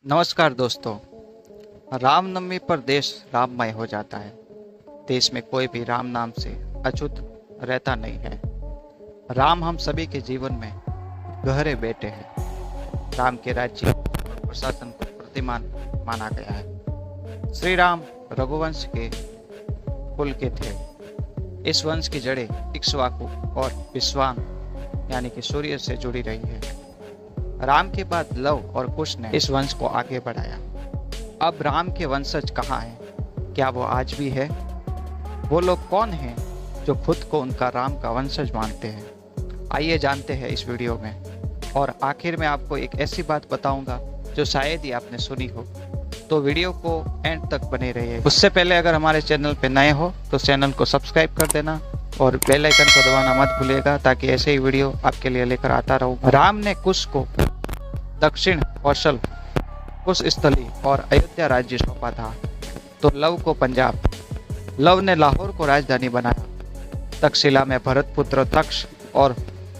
नमस्कार दोस्तों। रामनवमी पर देश राममय हो जाता है। देश में कोई भी राम नाम से अछूत रहता नहीं है। राम हम सभी के जीवन में गहरे बैठे हैं। राम के राज्य और प्रशासन को प्रतिमान माना गया है। श्री राम रघुवंश के कुल के थे। इस वंश की जड़ें इक्ष्वाकु और विश्वान यानी कि सूर्य से जुड़ी रही है। राम के बाद लव और कुश ने इस वंश को आगे बढ़ाया। अब राम के वंशज कहाँ हैं? क्या वो आज भी है? वो लोग कौन हैं जो खुद को उनका राम का वंशज मानते हैं? आइए जानते हैं इस वीडियो में। और आखिर में आपको एक ऐसी बात बताऊंगा जो शायद ही आपने सुनी हो, तो वीडियो को एंड तक बने रहिए। उससे पहले अगर हमारे चैनल पे नए हो तो चैनल को सब्सक्राइब कर देना और बेल आइकन को दबाना मत भूलिएगा, ताकि ऐसे ही वीडियो आपके लिए लेकर आता रहूं। राम ने कुश को दक्षिण कौशल कुश स्थली और अयोध्या राज्य सौंपा था, तो लव को पंजाब। लव ने लाहौर को राजधानी बनाया। तक्षशिला में भरतपुत्र तक्ष और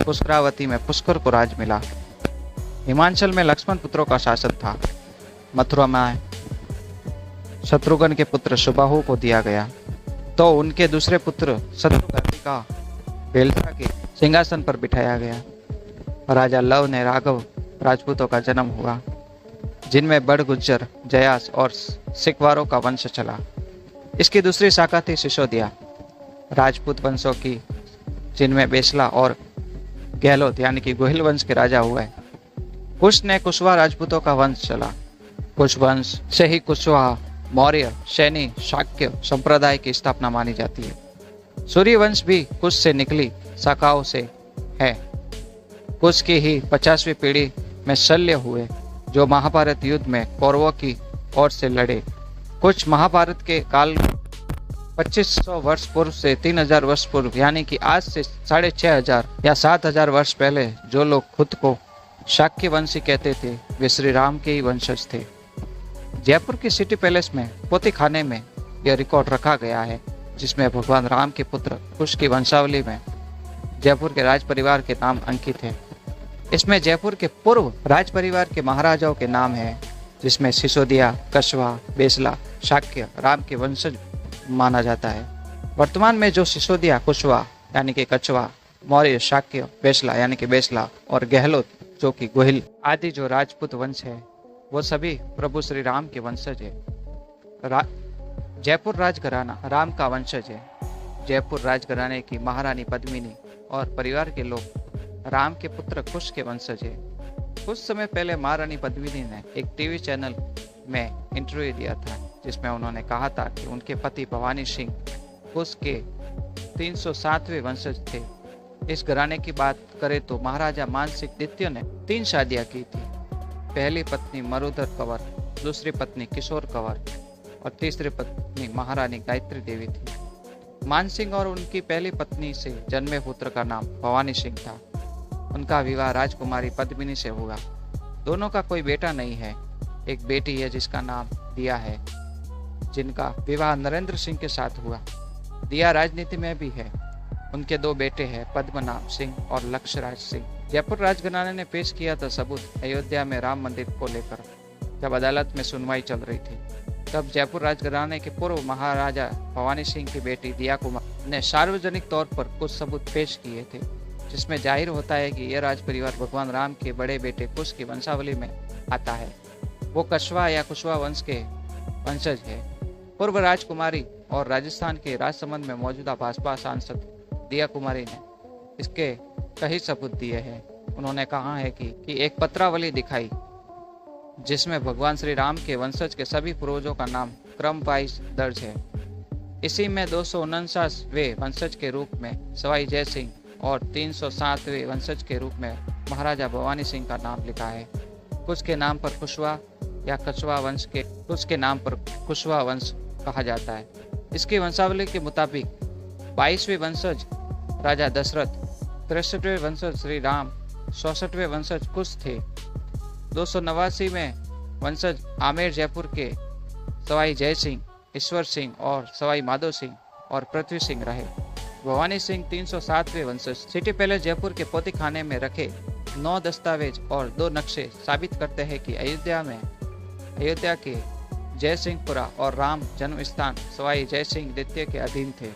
पुष्करावती में पुष्कर को राज मिला। हिमांचल में लक्ष्मण पुत्रों का शासन था। मथुरा में शत्रुघ्न के पुत्र सुबाहु को दिया गया, तो उनके दूसरे पुत्र शत्रुघ्न का बेलसा के सिंहासन पर बिठाया गया। राजा लव ने राघव राजपूतों का जन्म हुआ, जिनमें बड़ गुज्जर, जयास और सिकवारों का वंश चला। इसकी दूसरी शाखा थी सिसोदिया राजपूत वंशों की, जिनमें बेसला और गहलोत यानी कि गोहिल वंश के राजा हुए। कुश ने कुशवा राजपूतों का वंश चला। कुश वंश से ही कुशवाहा, मौर्य, सैनी, शाक्य संप्रदाय की स्थापना मानी जाती है। सूर्य वंश भी कुश से निकली शाखाओं से है। कुश की ही 50वीं पीढ़ी में शल्य हुए, जो महाभारत युद्ध में कौरवों की ओर से लड़े। कुछ महाभारत के काल 2500 वर्ष पूर्व से 3000 वर्ष पूर्व यानी कि आज से 6500 या 7000 वर्ष पहले जो लोग खुद को शाक्य वंशी कहते थे, वे श्री राम के ही वंशज थे। जयपुर की सिटी पैलेस में पोथी खाने में यह रिकॉर्ड रखा गया है, जिसमें भगवान राम के पुत्र कुश की वंशावली में जयपुर के राज परिवार के नाम अंकित है। इसमें जयपुर के पूर्व राज परिवार के महाराजाओं के नाम हैं, जिसमें सिसोदिया, कछवा, बेसला, शाक्य राम के वंशज माना जाता है। वर्तमान में जो सिसोदिया, कुशवा यानी कि कछवा, मौर्य, शाक्य, बेसला यानी कि बेसला और गहलोत जो कि गोहिल आदि जो राजपूत वंश है, वो सभी प्रभु श्री राम के वंशज है। जयपुर राजघराना राम का वंशज है। जयपुर राजघराने की महारानी पद्मिनी और परिवार के लोग राम के पुत्र कुश के वंशज है। कुछ समय पहले महारानी पद्मिनी ने एक टीवी चैनल में इंटरव्यू दिया था, जिसमें उन्होंने कहा था कि उनके पति भवानी सिंह कुश के 307वें वंशज थे। इस घराने की बात करें तो महाराजा मानसिंह द्वितीय ने 3 शादियां की थी। पहली पत्नी मरुधर कंवर, दूसरी पत्नी किशोर कंवर और तीसरी पत्नी महारानी गायत्री देवी थी। मानसिंह और उनकी पहली पत्नी से जन्मे पुत्र का नाम भवानी सिंह था। उनका विवाह राजकुमारी पद्मिनी से हुआ। दोनों का कोई बेटा नहीं है। एक बेटी है जिसका नाम दिया है, जिनका विवाह नरेंद्र सिंह के साथ हुआ। दिया राजनीति में भी है। उनके 2 बेटे हैं, पद्मनाभ सिंह और लक्ष्यराज सिंह। जयपुर राजघराने ने पेश किया था सबूत अयोध्या में राम मंदिर को लेकर। जब अदालत में सुनवाई चल रही थी, तब जयपुर राजघराने के पूर्व महाराजा भवानी सिंह की बेटी दिया कुमार ने सार्वजनिक तौर पर कुछ सबूत पेश किए थे, जिसमें जाहिर होता है कि यह राज परिवार भगवान राम के बड़े बेटे कुश की वंशावली में आता है। वो कछवा या कुशवा वंश के वंशज है। पूर्व राजकुमारी और राजस्थान के राजसमंद में मौजूदा भाजपा सांसद दिया कुमारी ने इसके कई सबूत दिए हैं। उन्होंने कहा है कि एक पत्रावली दिखाई, जिसमें भगवान श्री राम के वंशज के सभी पूर्वजों का नाम क्रम वाइज दर्ज है। इसी में 249वें वंशज के रूप में सवाई जय सिंह और 307वें वंशज के रूप में महाराजा भवानी सिंह का नाम लिखा है। कुछ के नाम पर कुशवा या कछवा वंश के कुछ के नाम पर कुशवा वंश कहा जाता है। इसकी वंशावली के मुताबिक 22वें वंशज राजा दशरथ, 63वें वंशज श्री राम, 64वें वंशज कुश थे। 289 में वंशज आमेर जयपुर के सवाई जय सिंह, ईश्वर सिंह और सवाई माधो सिंह और पृथ्वी सिंह रहे। भवानी सिंह 307वें वंशज। सिटी पैलेस जयपुर के पोथी खाने में रखे 9 दस्तावेज और 2 नक्शे साबित करते हैं कि अयोध्या में अयोध्या के जयसिंहपुरा और राम जन्म स्थान सवाई जयसिंह द्वितीय के अधीन थे।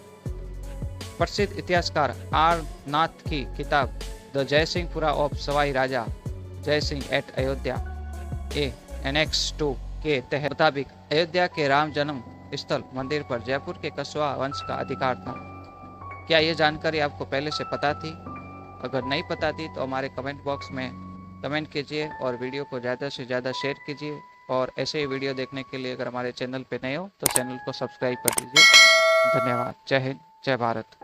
प्रसिद्ध इतिहासकार आर नाथ की किताब the Jaisinghpura of Sawai Raja Jaisingh at Ayodhya a annex 2 के तहत मुताबिक अयोध्या के राम जन्म स्थल मंदिर पर जयपुर के कछवाहा वंश का अधिकार था। क्या ये जानकारी आपको पहले से पता थी? अगर नहीं पता थी तो हमारे कमेंट बॉक्स में कमेंट कीजिए और वीडियो को ज़्यादा से ज़्यादा शेयर कीजिए। और ऐसे ही वीडियो देखने के लिए अगर हमारे चैनल पर नए हो तो चैनल को सब्सक्राइब कर दीजिए। धन्यवाद। जय हिंद, जय भारत।